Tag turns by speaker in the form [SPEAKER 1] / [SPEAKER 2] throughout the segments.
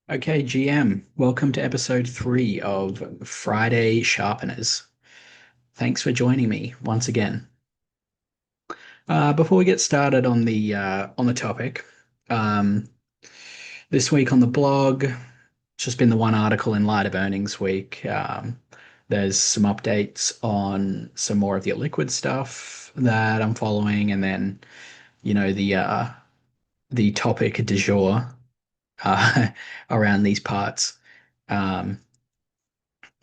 [SPEAKER 1] Okay, GM, welcome to episode 3 of Friday Sharpeners. Thanks for joining me once again. Before we get started on the topic, um, this week on the blog, it's just been the one article in light of earnings week. There's some updates on some more of the liquid stuff that I'm following, and then the topic du jour uh, around these parts. Um,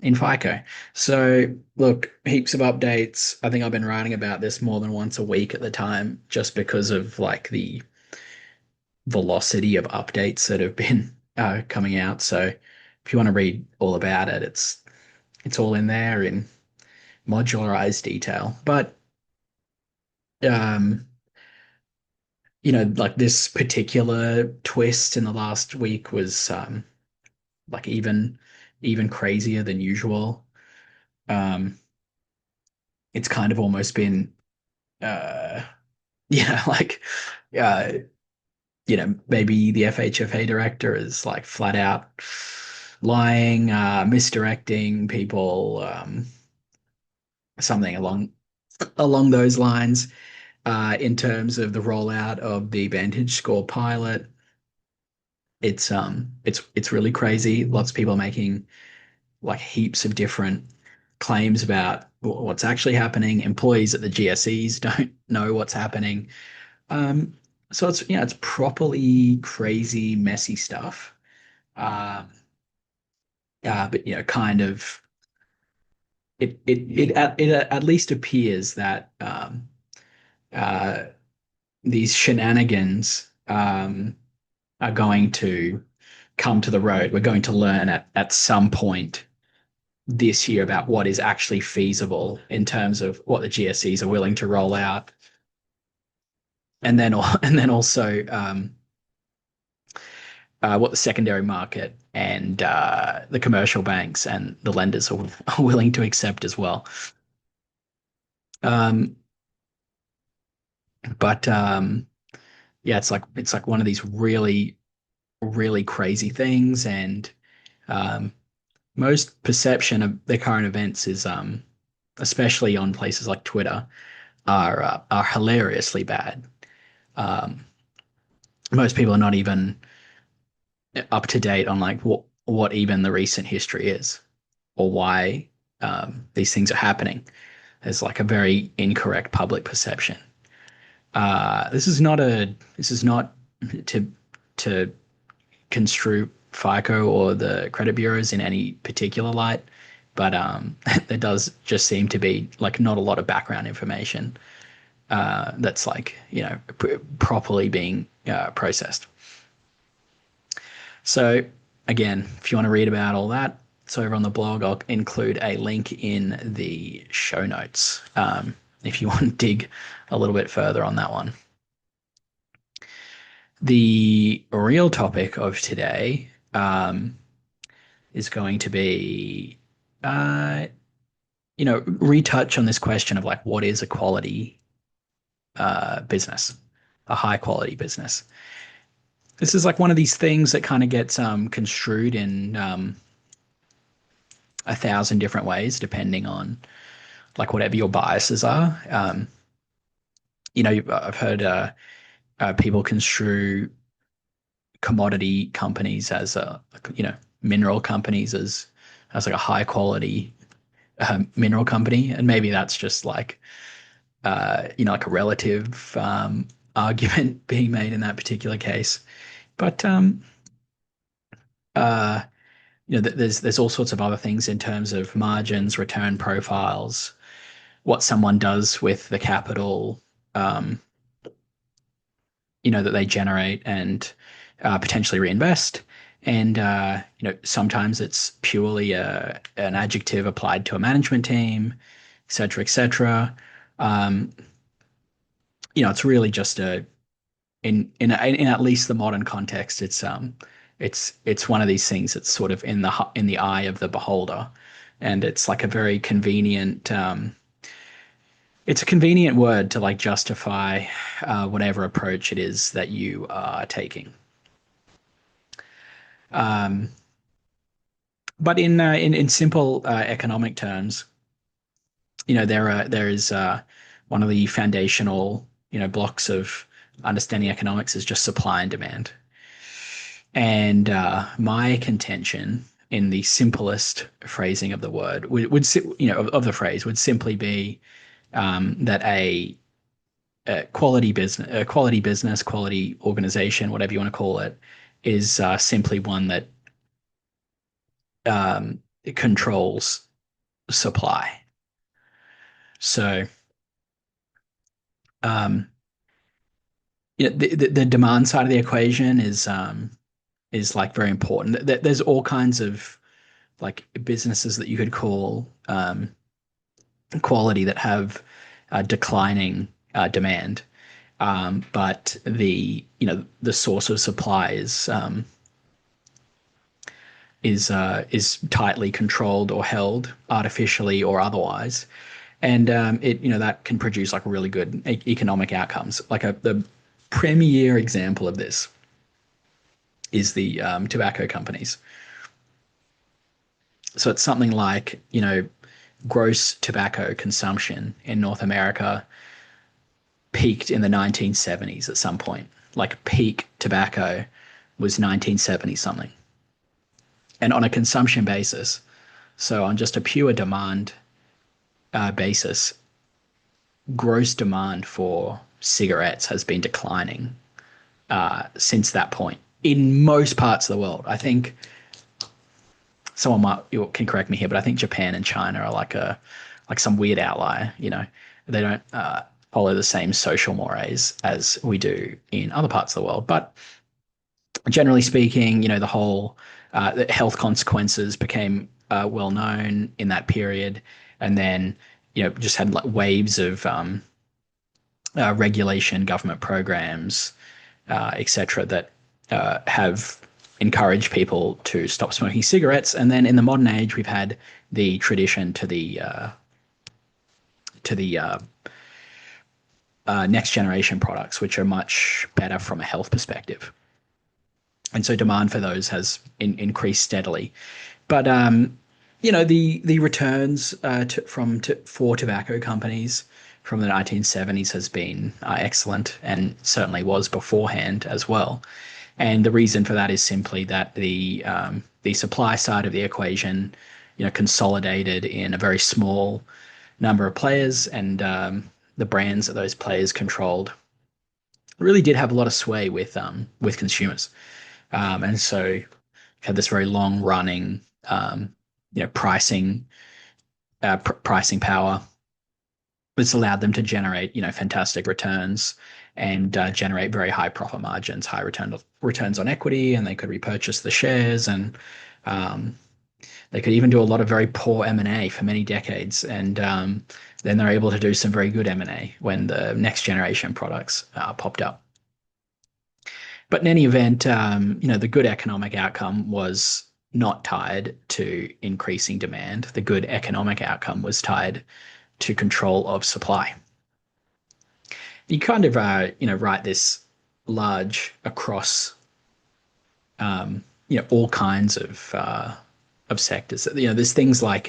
[SPEAKER 1] in FICO. So, look, heaps of updates. I think I've been writing about this more than once a week at the time, just because of like the velocity of updates that have been coming out. So, if you want to read all about it, it's all in there in modularized detail. But um, like this particular twist in the last week was like even crazier than usual. Um, it's kind of almost been uh like uh maybe the FHFA director is like flat out lying, misdirecting people, something along those lines, in terms of the rollout of the Vantage Score pilot. It's really crazy. Lots of people making like heaps of different claims about what's actually happening. Employees at the GSEs don't know what's happening. Um, so it's properly crazy, messy stuff. Um, but kind of it at least appears that uh, these shenanigans are going to come to the road. We're going to learn at some point this year about what is actually feasible in terms of what the GSEs are willing to roll out, and then also what the secondary market and the commercial banks and the lenders are willing to accept as well. Um, but yeah, it's like one of these really crazy things, and um, most perception of the current events is, especially on places like Twitter, are hilariously bad. Um, Most people are not even up to date on like what even the recent history is or why these things are happening. There's like a very incorrect public perception. This is not to to construe FICO or the credit bureaus in any particular light, but there does just seem to be like not a lot of background information that's like properly being processed. So again, if you want to read about all that, it's over on the blog. I'll include a link in the show notes, if you want to dig a little bit further on that one. The real topic of today is going to be, uh, retouch on this question of like what is a quality business, a high quality business. This is like one of these things that kind of gets construed in 1,000 different ways, depending on like whatever your biases are. I've heard people construe commodity companies as mineral companies as like a high quality mineral company, and maybe that's just like like a relative argument being made in that particular case. But uh, there's all sorts of other things in terms of margins, return profiles, what someone does with the capital, um, that they generate and potentially reinvest. And sometimes it's purely an adjective applied to a management team, et cetera, et cetera. Um, it's really just in at least the modern context, it's one of these things that's sort of in the eye of the beholder, and it's like a very convenient it's a convenient word to like justify whatever approach it is that you are taking. Um, but in simple economic terms, there is one of the foundational blocks of understanding economics is just supply and demand. And my contention, in the simplest phrasing of the word, of the phrase, would simply be that quality organization, whatever you want to call it, is simply one that it controls supply. So, um, the demand side of the equation is like very important. There's all kinds of like businesses that you could call quality that have declining demand, but the source of supply is tightly controlled or held artificially or otherwise, and it that can produce like really good economic outcomes. Like the premier example of this is the tobacco companies. So it's something like gross tobacco consumption in North America peaked in the 1970s at some point. Like peak tobacco was 1970 something. And on a consumption basis, so on just a pure demand basis, gross demand for cigarettes has been declining since that point in most parts of the world. I think someone you can correct me here, but I think Japan and China are like some weird outlier. They don't follow the same social mores as we do in other parts of the world. But generally speaking, the health consequences became well known in that period, and then just had like waves of regulation, government programs, etc., that have encouraged people to stop smoking cigarettes. And then in the modern age, we've had the tradition to the next generation products, which are much better from a health perspective. And so demand for those has increased steadily. But the returns for tobacco companies from the 1970s has been excellent, and certainly was beforehand as well. And the reason for that is simply that the supply side of the equation, consolidated in a very small number of players, and the brands that those players controlled really did have a lot of sway with consumers. And so had this very long running, pricing power that's allowed them to generate, fantastic returns, and generate very high profit margins, high returns on equity, and they could repurchase the shares, and um, they could even do a lot of very poor M&A for many decades, and then they're able to do some very good M&A when the next generation products popped up. But in any event, the good economic outcome was not tied to increasing demand. The good economic outcome was tied to control of supply. You kind of, write this large across, all kinds of sectors. There's things like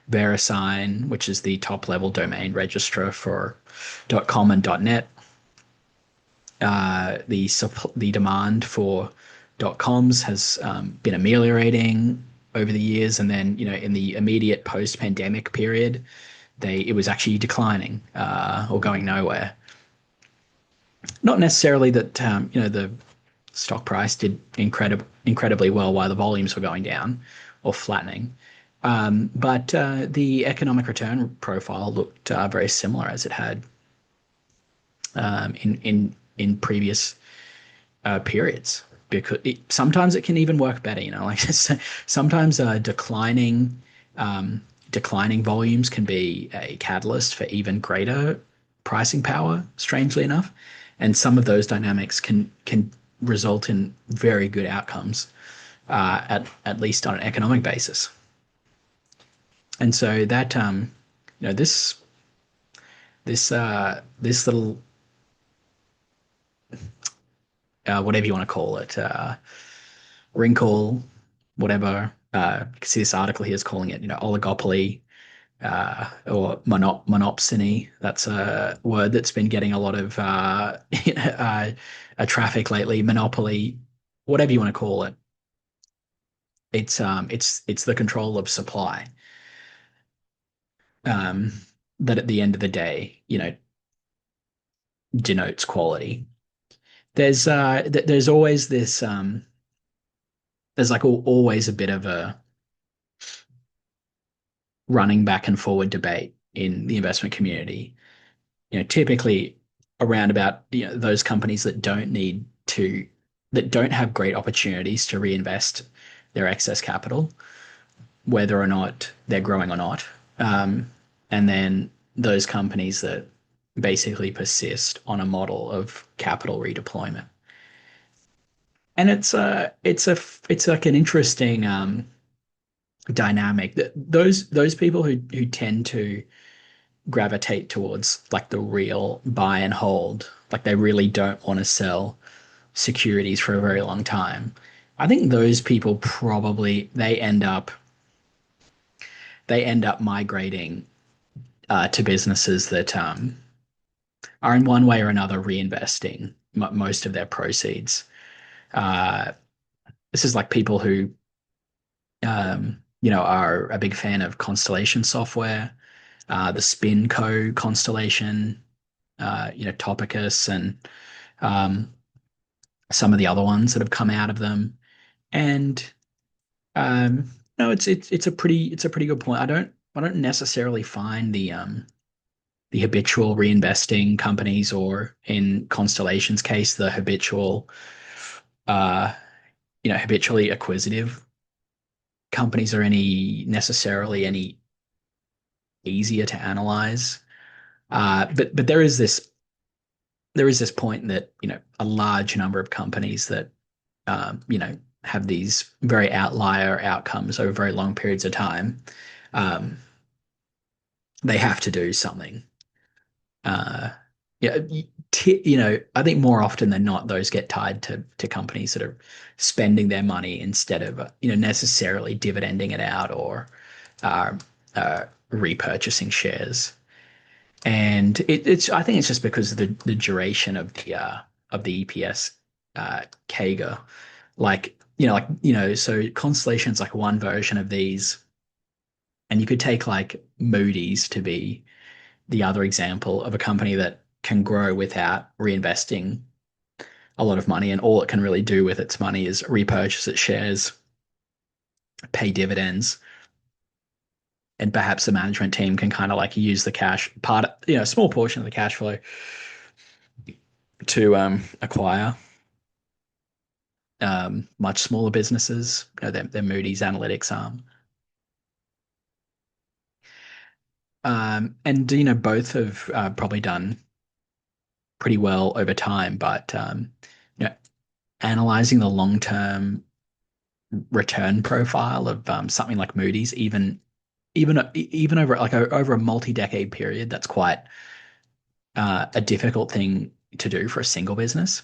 [SPEAKER 1] VeriSign, which is the top level domain registrar for .com and .net. The demand for .coms has been ameliorating over the years, and then in the immediate post-pandemic period, it was actually declining or going nowhere. Not necessarily that the stock price did incredibly well while the volumes were going down or flattening, but the economic return profile looked very similar as it had in previous periods. Because sometimes it can even work better, like sometimes declining volumes can be a catalyst for even greater pricing power, strangely enough. And some of those dynamics can result in very good outcomes, at least on an economic basis. And so that this little whatever you want to call it, wrinkle, whatever. You can see this article here is calling it, oligopoly or monopsony. That's a word that's been getting a lot of traffic lately. Monopoly, whatever you want to call it. It's the control of supply. Um, that at the end of the day, denotes quality. There's always this there's like always a bit of a running back and forward debate in the investment community. Typically around about those companies that don't have great opportunities to reinvest their excess capital, whether or not they're growing or not. And then those companies that basically persist on a model of capital redeployment. And it's like an interesting dynamic that those people who tend to gravitate towards like the real buy and hold, like they really don't want to sell securities for a very long time. I think those people probably they end up migrating to businesses that are in one way or another reinvesting most of their proceeds. Uh, this is like people who are a big fan of Constellation software, the SpinCo constellation, Topicus, and um, some of the other ones that have come out of them. And no, it's a pretty good point. I don't necessarily find the habitual reinvesting companies, or in Constellation's case, the uh, habitually acquisitive companies are any easier to analyze. But there is this point that a large number of companies that have these very outlier outcomes over very long periods of time, um, they have to do something. Uh, yeah, I think more often than not, those get tied to companies that are spending their money instead of necessarily dividending it out or uh, repurchasing shares. And it's I think it's just because of the duration of the EPS CAGR. So Constellation's like one version of these, and you could take like Moody's to be the other example of a company that can grow without reinvesting a lot of money, and all it can really do with its money is repurchase its shares, pay dividends, and perhaps the management team can kind of like use the cash part, a small portion of the cash flow to acquire much smaller businesses. Their Moody's Analytics arm. And both have probably done pretty well over time, but you know, analyzing the long-term return profile of something like Moody's, even over a multi-decade period, that's quite a difficult thing to do for a single business.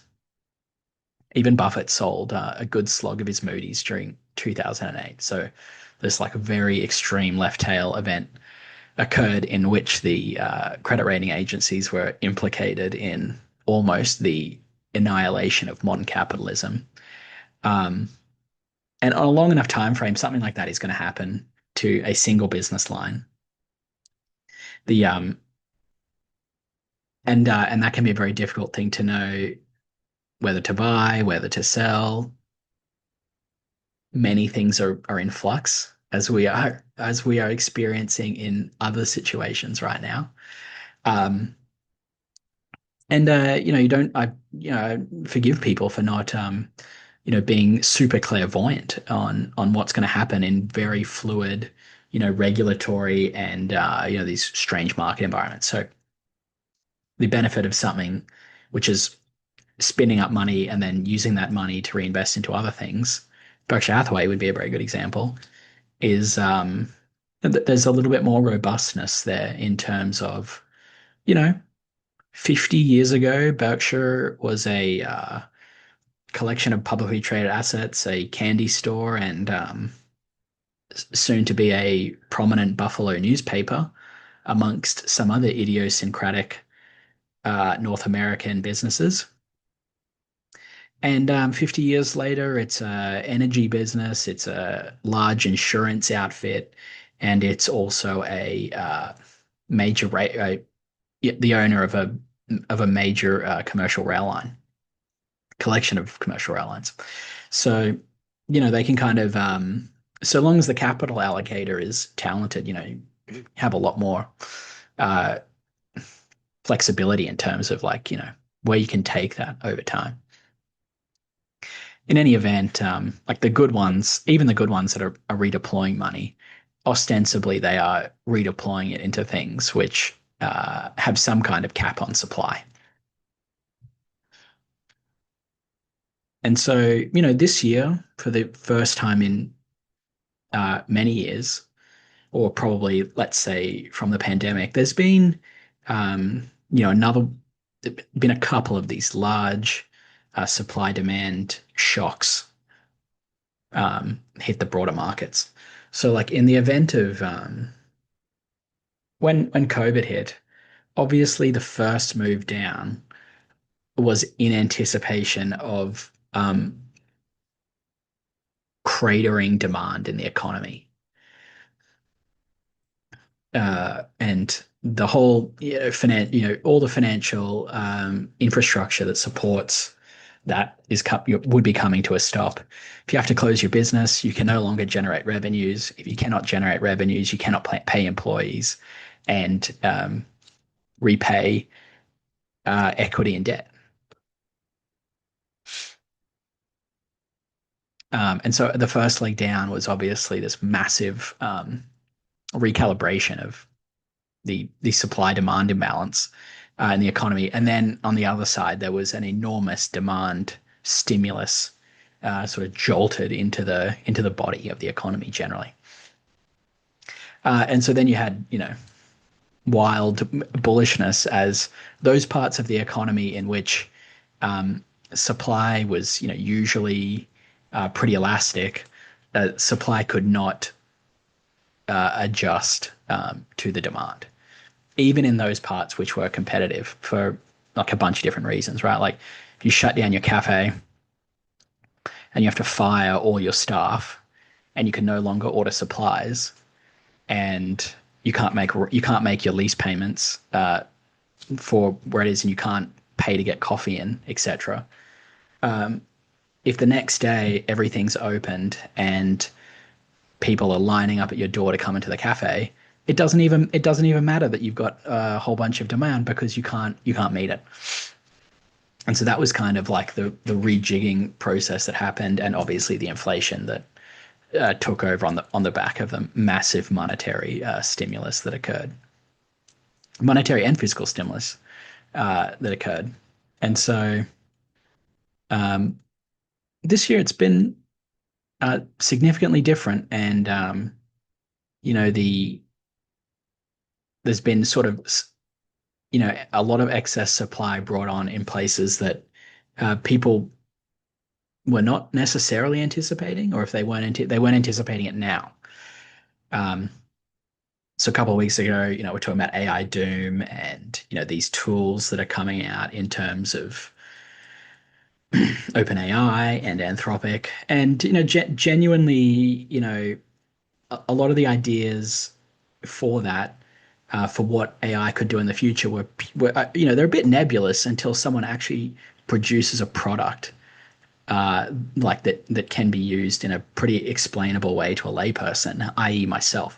[SPEAKER 1] Even Buffett sold a good slug of his Moody's during 2008. So this like a very extreme left tail event occurred in which the credit rating agencies were implicated in almost the annihilation of modern capitalism. Um, and on a long enough time frame, something like that is going to happen to a single business line. The and that can be a very difficult thing to know whether to buy, whether to sell. Many things are in flux as we are experiencing in other situations right now. Um, and you don't I forgive people for not being super clairvoyant on what's going to happen in very fluid regulatory and these strange market environments. So the benefit of something which is spinning up money and then using that money to reinvest into other things, Berkshire Hathaway would be a very good example, is there's a little bit more robustness there in terms of, you know, 50 years ago, Berkshire was collection of publicly traded assets, a candy store, and soon to be a prominent Buffalo newspaper, amongst some other idiosyncratic North American businesses. And 50 years later, it's a energy business, it's a large insurance outfit, and it's also a major the owner of a major commercial rail line, collection of commercial rail lines. So, they can kind of, so long as the capital allocator is talented, you have a lot more uh, flexibility in terms of like, where you can take that over time. In any event, like the good ones, even the good ones that are redeploying money, ostensibly they are redeploying it into things which have some kind of cap on supply. And so, this year, for the first time in many years, or probably, let's say, from the pandemic, there's been, another, been a couple of these large supply demand shocks hit the broader markets. So, like in the event of when COVID hit, obviously the first move down was in anticipation of cratering demand in the economy. And the whole all the financial infrastructure that supports that would be coming to a stop. If you have to close your business, you can no longer generate revenues. If you cannot generate revenues, you cannot pay employees and repay equity and debt. And so the first leg down was obviously this massive recalibration of the supply demand imbalance in the economy. And then on the other side, there was an enormous demand stimulus sort of jolted into the body of the economy generally. And so then you had, wild bullishness as those parts of the economy in which supply was, usually pretty elastic. Supply could not adjust to the demand, even in those parts which were competitive for like a bunch of different reasons, right? Like if you shut down your cafe and you have to fire all your staff and you can no longer order supplies and you can't make your lease payments for where it is and you can't pay to get coffee in, etc. If the next day everything's opened and people are lining up at your door to come into the cafe, it doesn't even matter that you've got a whole bunch of demand because you can't meet it. And so that was kind of like the rejigging process that happened, and obviously the inflation that took over on the back of the massive monetary stimulus that occurred, monetary and physical stimulus that occurred. And so um, this year it's been significantly different, and the there's been sort of a lot of excess supply brought on in places that people were not necessarily anticipating, or if they weren't anticipating it now. Um, so a couple of weeks ago, we're talking about AI doom and these tools that are coming out in terms of OpenAI and Anthropic, and genuinely, a lot of the ideas for that, for what AI could do in the future were they're a bit nebulous until someone actually produces a product like that can be used in a pretty explainable way to a layperson, i.e., myself.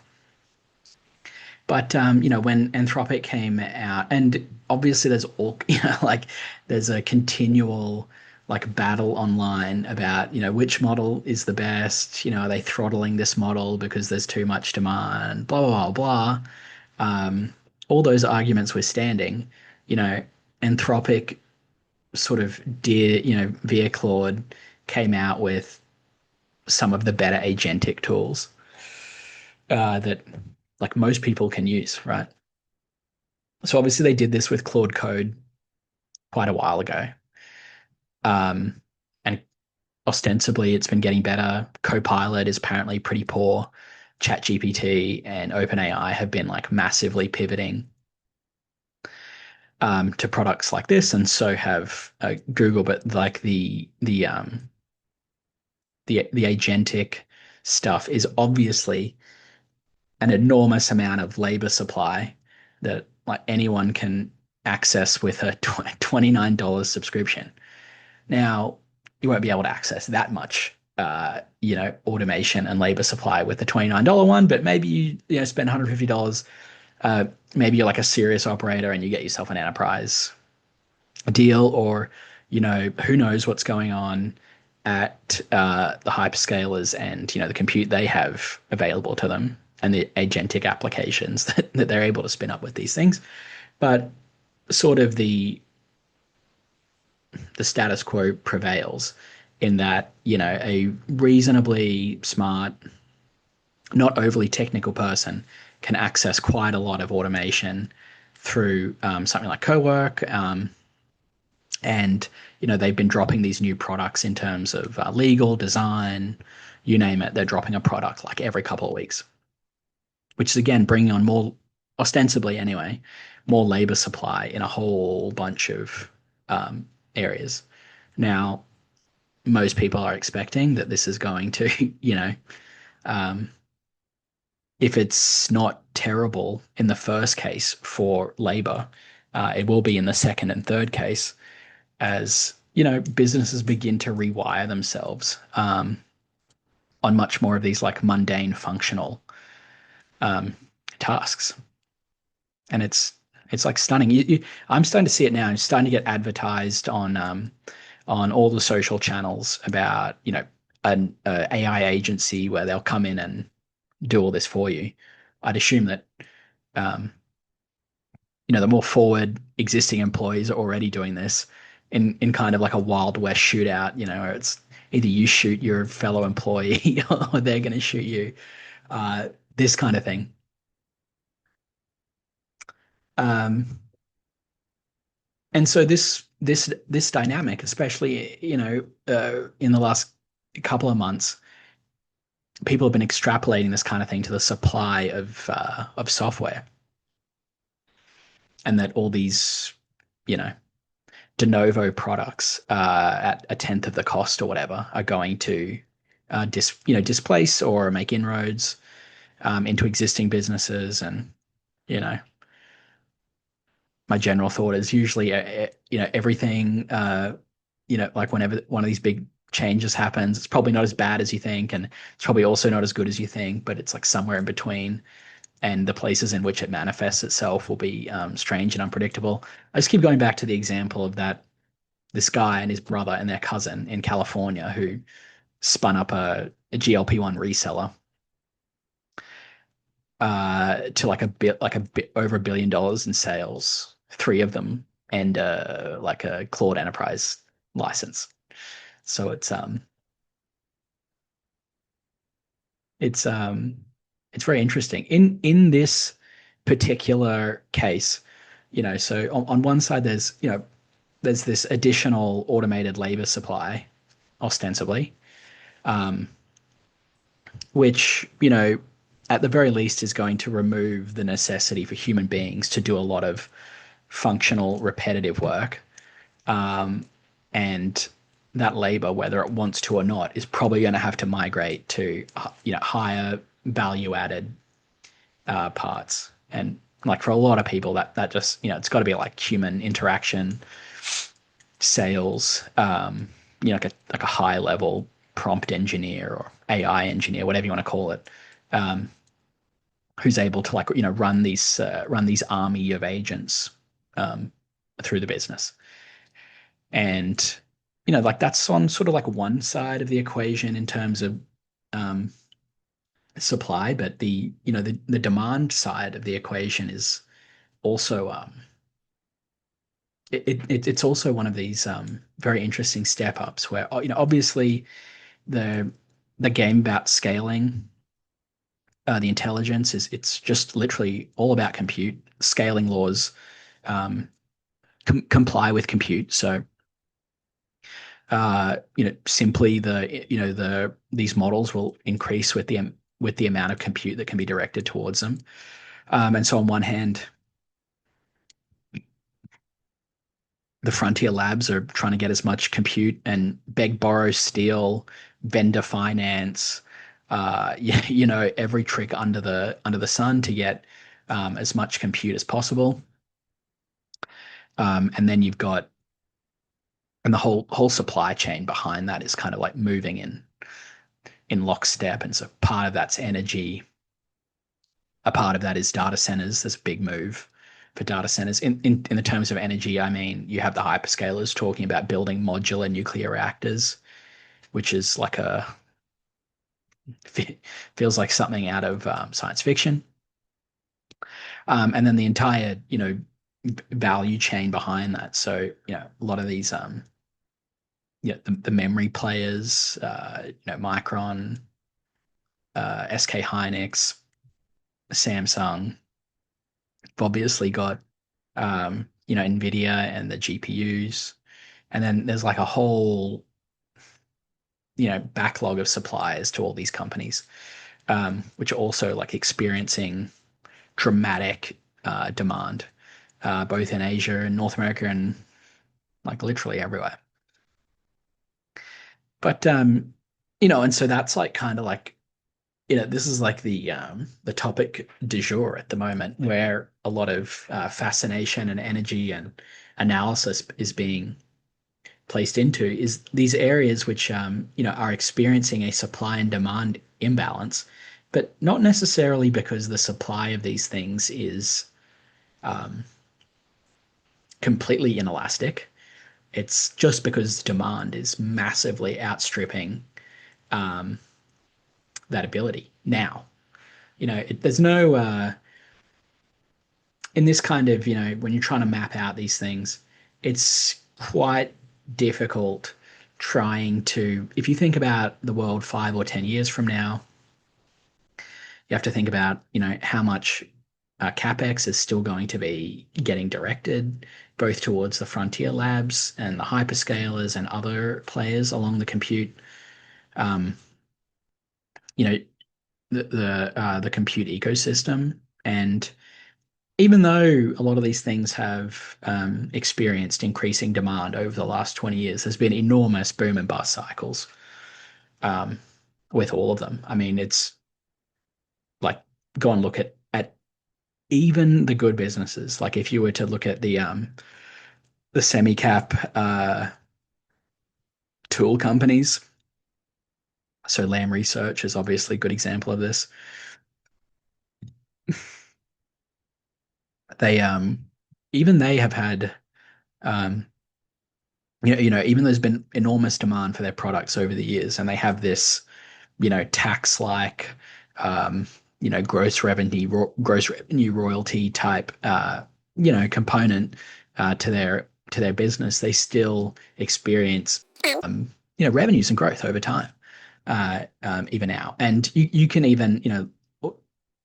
[SPEAKER 1] But when Anthropic came out, and obviously there's all like there's a continual like battle online about which model is the best. Are they throttling this model because there's too much demand? Blah blah blah blah. All those arguments were standing. You know, Anthropic sort of did. VS Claude came out with some of the better agentic tools that like most people can use, right? So obviously they did this with Claude Code quite a while ago. Um, and ostensibly it's been getting better. Copilot is apparently pretty poor. ChatGPT and OpenAI have been like massively pivoting to products like this, and so have Google. But like the agentic stuff is obviously an enormous amount of labor supply that like anyone can access with a $29 subscription. Now, you won't be able to access that much, automation and labor supply with the $29 one, but maybe you spend $150. Maybe you're like a serious operator and you get yourself an enterprise deal, or who knows what's going on at the hyperscalers and the compute they have available to them and the agentic applications that they're able to spin up with these things. But sort of the status quo prevails in that a reasonably smart, not overly technical person can access quite a lot of automation through something like Cowork. And they've been dropping these new products in terms of legal design, you name it. They're dropping a product like every couple of weeks, which is again bringing on more, ostensibly anyway, more labor supply in a whole bunch of areas. Now, most people are expecting that this is going to, um, if it's not terrible in the first case for labor, it will be in the second and third case as businesses begin to rewire themselves on much more of these like mundane functional um, tasks, and it's like stunning. I'm starting to see it now. It's starting to get advertised on all the social channels about an AI agency where they'll come in and do all this for you. I'd assume that um, the more forward existing employees are already doing this in kind of like a Wild West shootout, where it's either you shoot your fellow employee or they're going to shoot you. This kind of thing. Um, and so this dynamic, especially in the last couple of months, people have been extrapolating this kind of thing to the supply of software, and that all these you know de novo products at a tenth of the cost or whatever are going to displace or make inroads into existing businesses. And you know my general thought is usually everything like whenever one of these big changes happens, it's probably not as bad as you think, and it's probably also not as good as you think, but it's like somewhere in between, and the places in which it manifests itself will be strange and unpredictable. I just keep going back to the example of that this guy and his brother and their cousin in California who spun up a GLP-1 reseller to like a bit over $1 billion in sales, three of them, and like a Claude Enterprise license. So it's it's very interesting in this particular case. So on one side there's this additional automated labor supply, ostensibly, um, which at the very least is going to remove the necessity for human beings to do a lot of functional repetitive work. And that labor, whether it wants to or not, is probably going to have to migrate to higher value added parts. And like for a lot of people, that just it's got to be like human interaction, sales, like a high level prompt engineer or AI engineer, whatever you want to call it, who's able to run these army of agents um, through the business. And like that's on sort of like one side of the equation in terms of um, supply, but the demand side of the equation is also it's also one of these very interesting step ups where obviously the the game about scaling the intelligence is it's just literally all about compute. Scaling laws comply with compute. So simply these models will increase with the amount of compute that can be directed towards them. And so on one hand, the frontier labs are trying to get as much compute and beg, borrow, steal, vendor finance, every trick under the sun to get as much compute as possible. And then you've got and the whole supply chain behind that is kind of like moving in lockstep. And so part of that's energy, a part of that is data centers. There's a big move for data centers. In the terms of energy, I mean, you have the hyperscalers talking about building modular nuclear reactors, which is like feels like something out of science fiction. And then the entire, value chain behind that. So, a lot of these, the memory players, Micron, SK Hynix, Samsung, have obviously got NVIDIA and the GPUs. And then there's like a whole, backlog of suppliers to all these companies, which are also like experiencing dramatic demand, both in Asia and North America and like literally everywhere. But and so that's like kind of like this is like the topic du jour at the moment, where a lot of fascination and energy and analysis is being placed into is these areas which are experiencing a supply and demand imbalance, but not necessarily because the supply of these things is um, completely inelastic. It's just because demand is massively outstripping um, that ability now. There's no in this kind of, when you're trying to map out these things, it's quite difficult trying to, if you think about the world 5 or 10 years from now, you have to think about, how much capex is still going to be getting directed both towards the frontier labs and the hyperscalers and other players along the compute, um, you know, the compute ecosystem. And even though a lot of these things have experienced increasing demand over the last 20 years, there's been enormous boom and bust cycles um, with all of them. I mean, it's like go and look at even the good businesses. Like if you were to look at the semi cap tool companies, so Lam Research is obviously a good example of this. They even they have had um, even there's been enormous demand for their products over the years, and they have this, tax like, um, gross revenue royalty type, component to their business. They still experience, revenues and growth over time, even now. And you can even,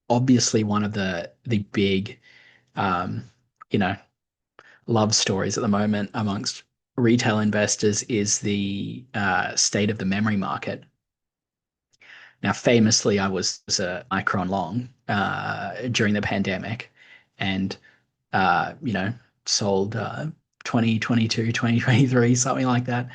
[SPEAKER 1] obviously one of the big, um, you know, love stories at the moment amongst retail investors is the state of the memory market. Now, famously, I was a Micron long during the pandemic, and sold 2022, 2023, something like that.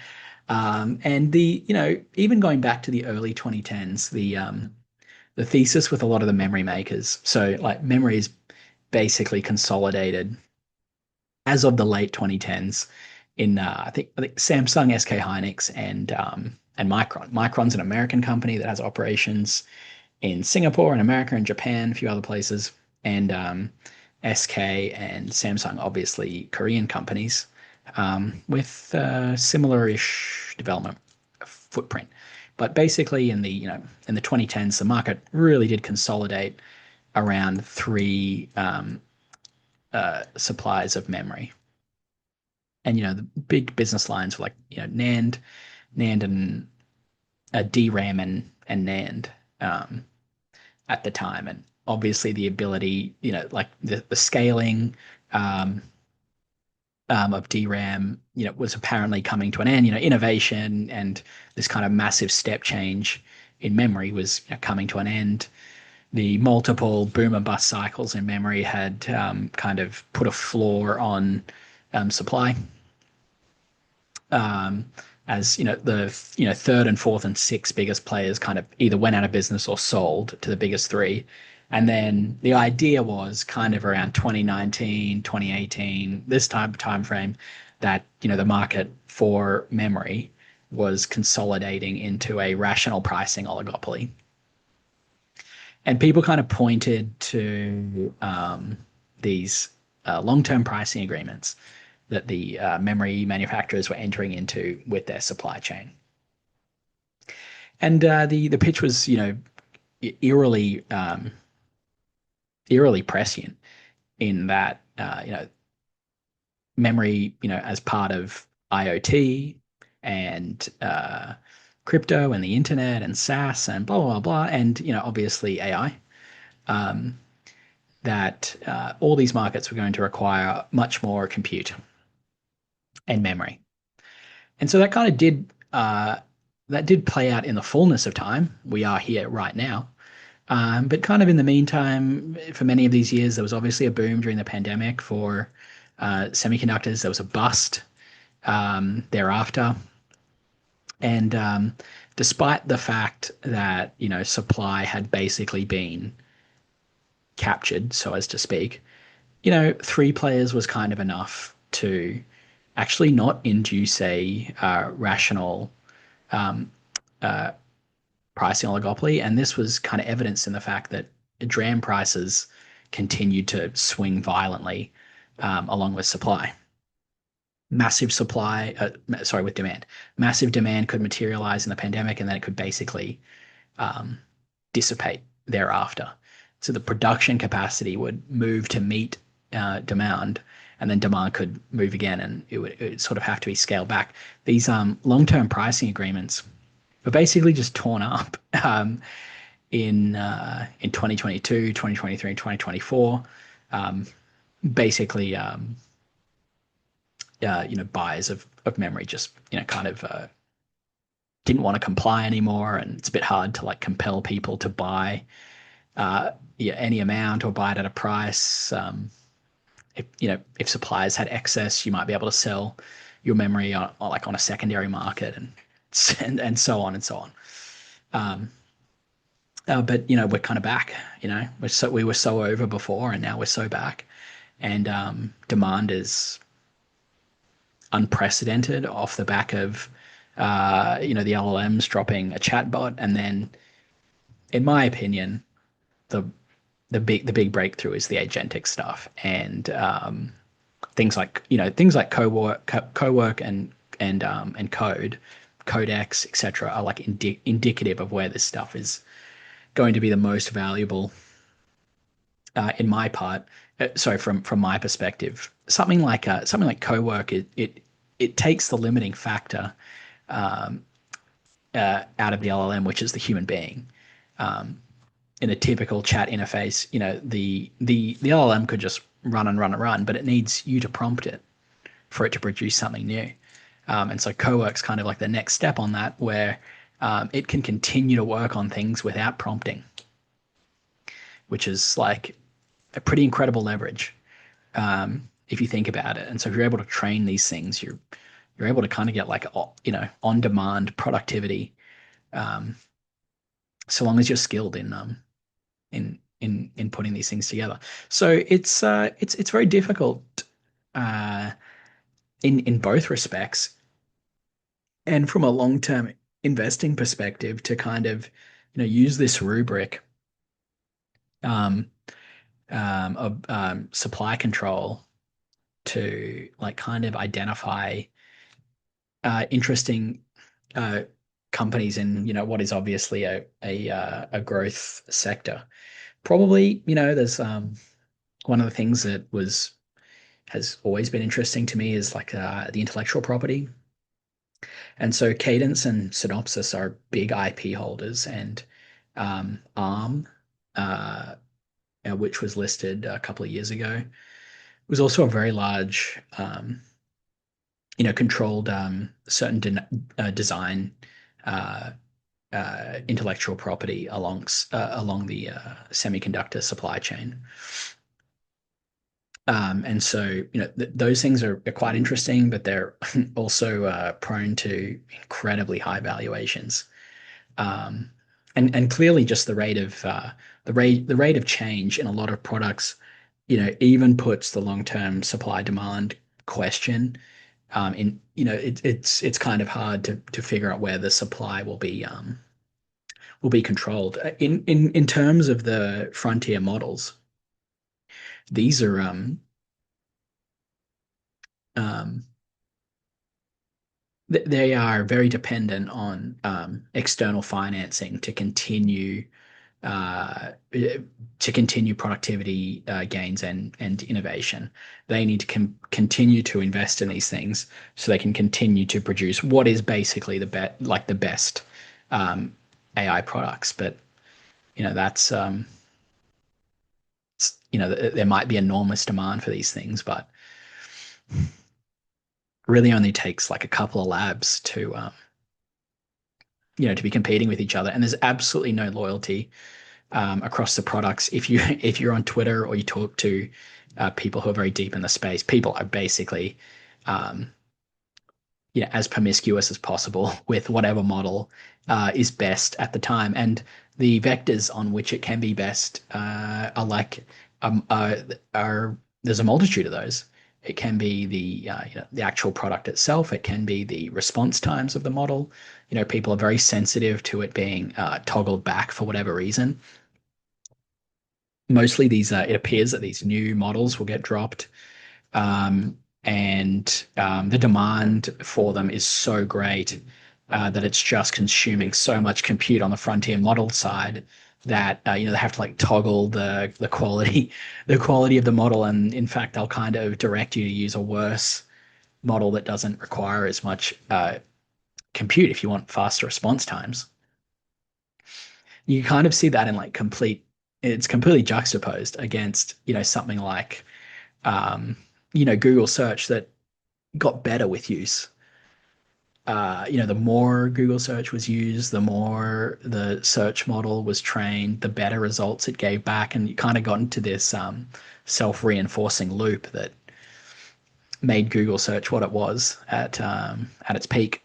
[SPEAKER 1] And even going back to the early 2010s, the thesis with a lot of the memory makers, so like memory is basically consolidated as of the late 2010s in I think Samsung, SK Hynix, and Micron. Micron's an American company that has operations in Singapore and America and Japan, a few other places, and SK and Samsung, obviously Korean companies with similar-ish development footprint. But basically, in the 2010s, the market really did consolidate around three supplies of memory. And the big business lines were like NAND and DRAM and NAND at the time, and obviously the ability, like the scaling, um, of DRAM, was apparently coming to an end. Innovation and this kind of massive step change in memory was coming to an end. The multiple boom and bust cycles in memory had kind of put a floor on supply. Um, as the third and fourth and sixth biggest players kind of either went out of business or sold to the biggest three. And then the idea was kind of around 2019, 2018, this time frame, that the market for memory was consolidating into a rational pricing oligopoly. And people kind of pointed to these long-term pricing agreements that the memory manufacturers were entering into with their supply chain. And the pitch was, eerily eerily prescient in that memory, as part of IoT and crypto and the internet and SaaS and blah blah blah, and obviously AI. Um, that all these markets were going to require much more compute and memory. And so that kind of did play out in the fullness of time. We are here right now. But kind of in the meantime, for many of these years, there was obviously a boom during the pandemic for semiconductors. There was a bust thereafter. And despite the fact that, supply had basically been captured, so as to speak, three players was kind of enough to actually not induce a rational pricing oligopoly. And this was kind of evidenced in the fact that DRAM prices continued to swing violently along with supply. Massive supply, sorry, with demand. Massive demand could materialize in the pandemic, and then it could basically um, dissipate thereafter. So the production capacity would move to meet demand, and then demand could move again, and it would sort of have to be scaled back. These long-term pricing agreements were basically just torn up in 2022, 2023, 2024. Basically, buyers of memory just kind of didn't want to comply anymore, and it's a bit hard to like compel people to buy any amount or buy it at a price. If suppliers had excess, you might be able to sell your memory on a secondary market, and so on and so on. Um, but we're kind of back. We were so over before, and now we're so back, and demand is unprecedented off the back of the LLMs dropping a chatbot, and then, in my opinion, the the big breakthrough is the agentic stuff, and things like co-work and code, codex, etc. are like indicative of where this stuff is going to be the most valuable. In my part, sorry, from my perspective, something like co-work, it takes the limiting factor out of the LLM, which is the human being. Um, in a typical chat interface, the LLM could just run and run and run, but it needs you to prompt it for it to produce something new. And so co-work's kind of like the next step on that, where it can continue to work on things without prompting, which is like a pretty incredible leverage, if you think about it. And so if you're able to train these things, you're able to kind of get like on demand productivity, um, so long as you're skilled in putting these things together. So it's very difficult uh, in both respects, and from a long term investing perspective, to kind of use this rubric um, of supply control to like kind of identify interesting uh, companies in what is obviously a growth sector. Probably, there's one of the things that has always been interesting to me is like the intellectual property. And so Cadence and Synopsys are big IP holders, and ARM, uh, which was listed a couple of years ago, was also a very large. controlled certain design, uh, intellectual property along the semiconductor supply chain. And so, those things are quite interesting, but they're also prone to incredibly high valuations. Um, and clearly, just the rate of change in a lot of products, even puts the long-term supply demand question. It's kind of hard to figure out where the supply will be controlled. In terms of the frontier models, these are um, they are very dependent on external financing to continue productivity gains and innovation. They need to continue to invest in these things so they can continue to produce what is basically the best um, AI products. But that's there might be enormous demand for these things, but really only takes like a couple of labs to be competing with each other. And there's absolutely no loyalty across the products. If you're on Twitter or you talk to people who are very deep in the space, people are basically um, as promiscuous as possible with whatever model is best at the time, and the vectors on which it can be best are like are there's a multitude of those. It can be the actual product itself. It can be the response times of the model. People are very sensitive to it being toggled back for whatever reason. Mostly it appears that these new models will get dropped, and the demand for them is so great that it's just consuming so much compute on the frontier model side that they have to like toggle the quality the quality of the model, and in fact they'll kind of direct you to use a worse model that doesn't require as much compute if you want faster response times. You kind of see that in like complete it's completely juxtaposed against something like Google search that got better with use. The more Google search was used, the more the search model was trained, the better results it gave back, and you kind of got into this self-reinforcing loop that made Google search what it was at its peak.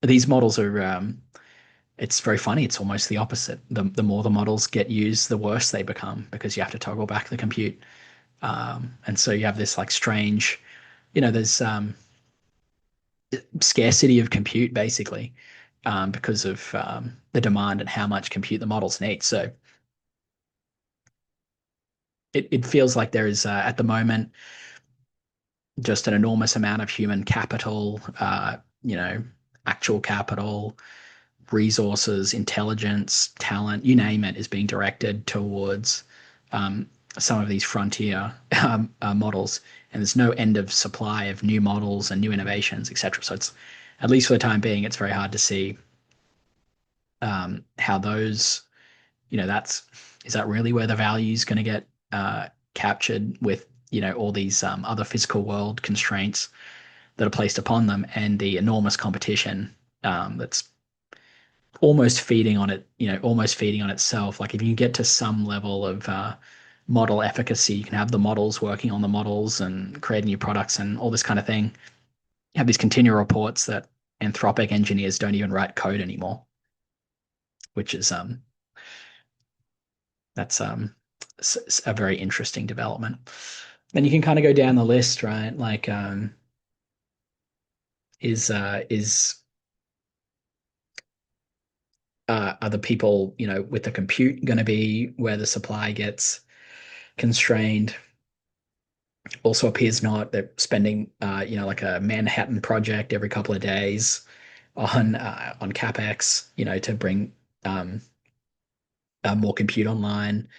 [SPEAKER 1] These models are it's very funny. It's almost the opposite. The more the models get used, the worse they become because you have to toggle back the compute. And so you have this like strange, there's scarcity of compute basically because of the demand and how much compute the models need. So it feels like there is at the moment just an enormous amount of human capital, actual capital, resources, intelligence, talent, you name it, is being directed towards um, some of these frontier models. And there's no end of supply of new models and new innovations, etc. So it's, at least for the time being, it's very hard to see how those, that's is that really where the value is going to get captured with all these other physical world constraints that are placed upon them and the enormous competition that's almost feeding on itself. Like if you get to some level of model efficacy, you can have the models working on the models and creating new products and all this kind of thing. You have these continual reports that Anthropic engineers don't even write code anymore, which is that's a very interesting development. Then you can kind of go down the list, right? Like is are the people with the compute going to be where the supply gets constrained? Also appears not. They're spending like a Manhattan project every couple of days on capex, to bring um, more compute online.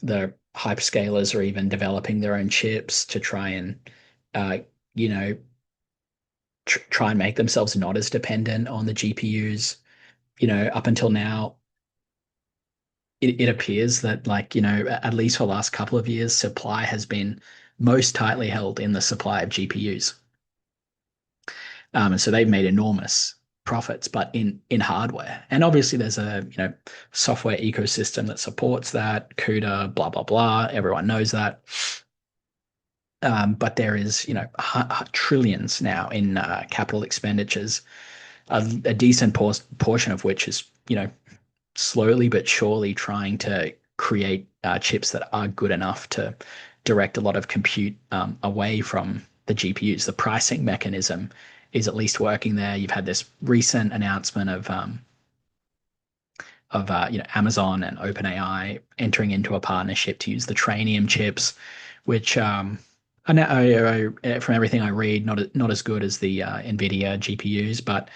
[SPEAKER 1] The hyperscalers are even developing their own chips to try and uh, you know try and make themselves not as dependent on the GPUs. Up until now, it appears that, like, at least for the last couple of years, supply has been most tightly held in the supply of GPUs. And so they've made enormous profits, but in hardware. And obviously, there's a software ecosystem that supports that. CUDA, blah blah blah. Everyone knows that. But there is, trillions now in capital expenditures, a decent portion of which is, slowly but surely trying to create chips that are good enough to direct a lot of compute away from the GPUs. The pricing mechanism is at least working there. You've had this recent announcement of Amazon and OpenAI entering into a partnership to use the Trainium chips, which from everything I read, not as good as the NVIDIA GPUs, but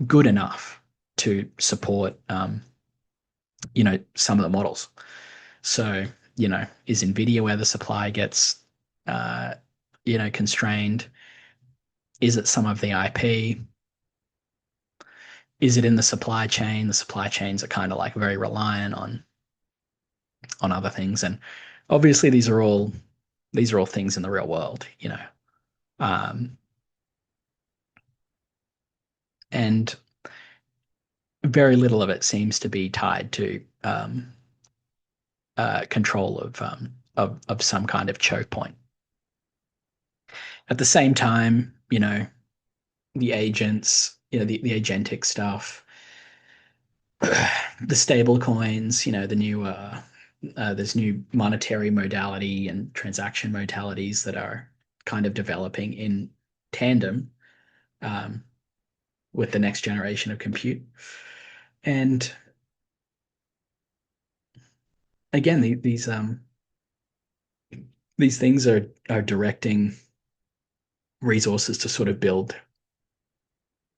[SPEAKER 1] good enough to support some of the models. So, is NVIDIA where the supply gets constrained? Is it some of the IP? Is it in the supply chain? The supply chains are kind of like very reliant on other things. And obviously these are all things in the real world. Um, and very little of it seems to be tied to control of some kind of choke point. At the same time, the agents, the agentic stuff, the stable coins, there's new monetary modality and transaction modalities that are kind of developing in tandem um, with the next generation of compute. And again, these things are directing resources to sort of build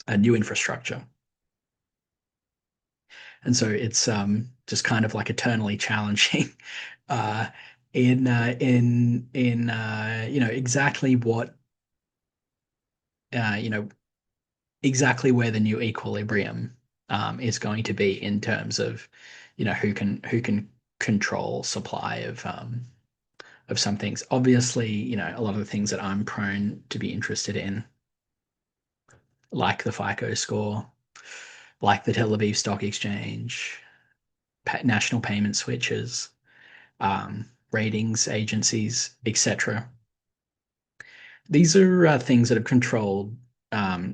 [SPEAKER 1] a new infrastructure. And so it's just kind of like eternally challenging uh, in exactly what uh, you know exactly where the new equilibrium is going to be in terms of who can control supply of some things. Obviously, a lot of the things that I'm prone to be interested in, like the FICO score, like the Tel Aviv Stock Exchange, national payment switches, ratings agencies, etc. These are things that have controlled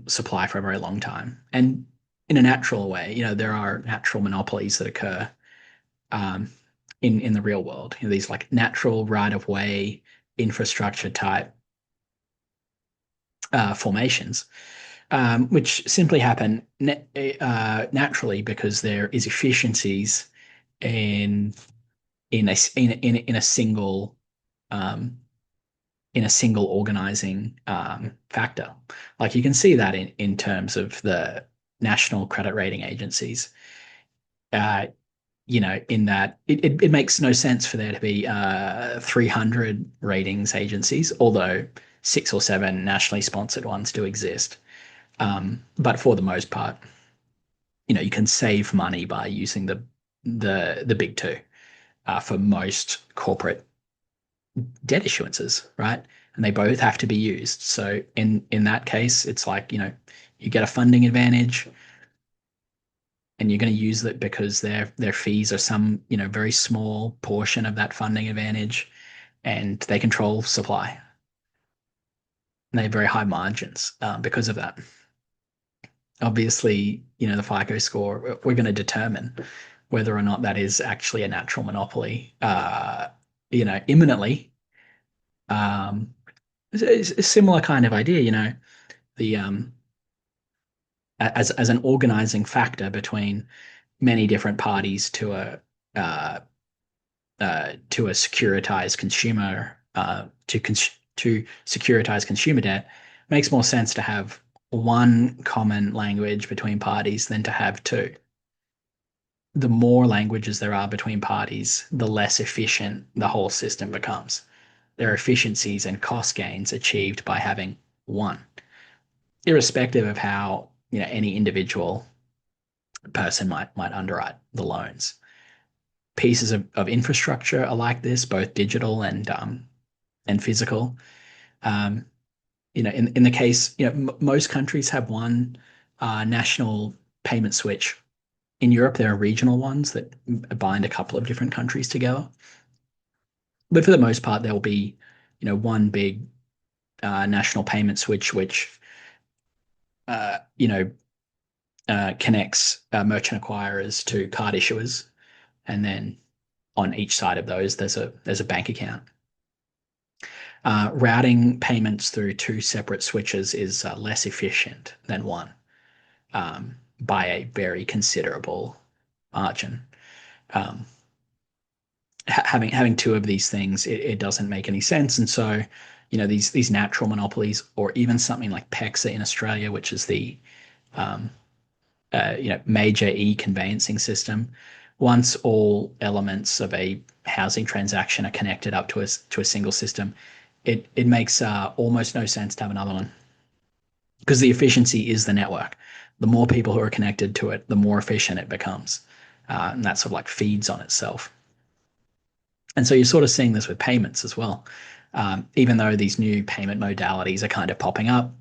[SPEAKER 1] supply for a very long time, and in a natural way. There are natural monopolies that occur um, in the real world. These like natural right of way infrastructure type formations, which simply happen naturally because there is efficiencies in in a single um, organizing factor. Like you can see that in terms of the national credit rating agencies. Uh, in that it makes no sense for there to be 300 ratings agencies, although six or seven nationally sponsored ones do exist. But for the most part, you can save money by using the big two for most corporate debt issuances, right? And they both have to be used. So in that case, it's like, you get a funding advantage and you're going to use it because their fees are some, very small portion of that funding advantage, and they control supply. And they have very high margins because of that. Obviously, the FICO score, we're going to determine whether or not that is actually a natural monopoly, imminently. Um, it's a similar kind of idea, the as an organizing factor between many different parties uh, to a securitized consumer to securitize consumer debt. Makes more sense to have one common language between parties than to have two. The more languages there are between parties, the less efficient the whole system becomes. There are efficiencies and cost gains achieved by having one, irrespective of how any individual person might underwrite the loans. Pieces of infrastructure are like this, both digital and physical. Um, in the case, most countries have one national payment switch. In Europe, there are regional ones that bind a couple of different countries together. But for the most part, there will be, one big national payment switch which connects merchant acquirers to card issuers, and then on each side of those, there's a bank account. Routing payments through two separate switches is less efficient than one, by a very considerable margin. Um, having two of these things, it doesn't make any sense, and so these natural monopolies, or even something like PEXA in Australia, which is the um, major e-conveyancing system. Once all elements of a housing transaction are connected up to a single system, it makes almost no sense to have another one, because the efficiency is the network. The more people who are connected to it, the more efficient it becomes, and that sort of like feeds on itself. And so you're sort of seeing this with payments as well. Even though these new payment modalities are kind of popping up,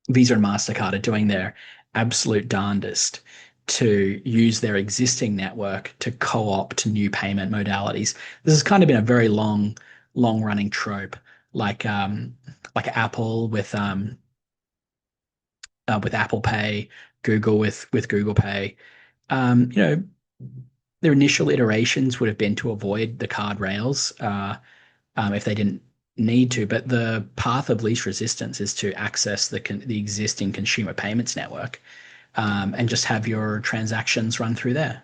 [SPEAKER 1] Visa and MasterCard are doing their absolute darndest to use their existing network to co-opt new payment modalities. This has kind of been a very long running trope, like Apple with Apple Pay, Google with Google Pay. Um, you know, their initial iterations would have been to avoid the card rails, if they didn't need to. But the path of least resistance is to access the existing consumer payments network, and just have your transactions run through there.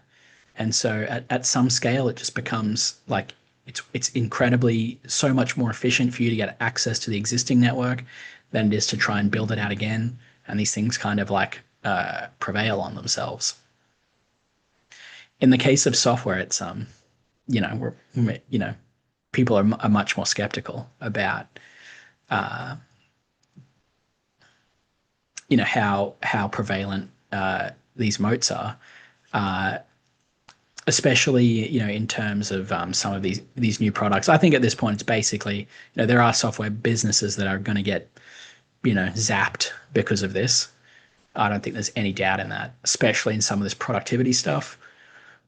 [SPEAKER 1] And so at some scale, it just becomes like it's incredibly so much more efficient for you to get access to the existing network than it is to try and build it out again. And these things kind of like prevail on themselves. In the case of software, it's people are much more skeptical about uh, how prevalent these moats are, uh, especially in terms of some of these new products. I think at this point it's basically there are software businesses that are going to get zapped because of this. I don't think there's any doubt in that, especially in some of this productivity stuff.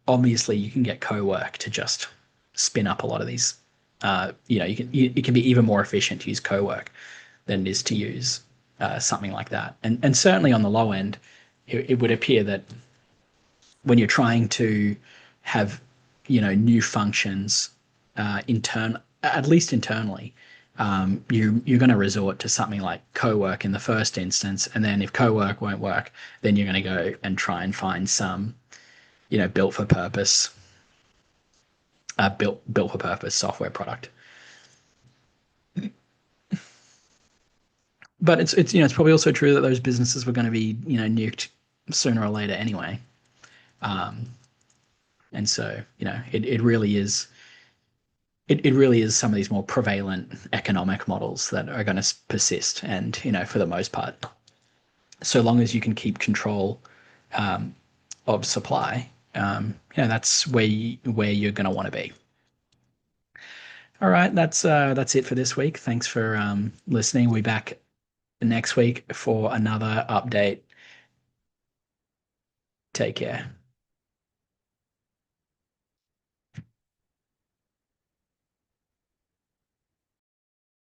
[SPEAKER 1] Obviously, you can get co-work to just spin up a lot of these. It can be even more efficient to use co-work than it is to use something like that. And certainly on the low end, it would appear that when you're trying to have new functions at least internally, you're going to resort to something like co-work in the first instance, and then if co-work won't work, then you're going to go and try and find some built for purpose built for purpose software product. But it's probably also true that those businesses were going to be nuked sooner or later anyway. Um, and so it really is some of these more prevalent economic models that are going to persist. And for the most part, so long as you can keep control of supply, that's where you're going to want to be. All right, that's it for this week. Thanks for listening. We'll be back next week for another update. Take care.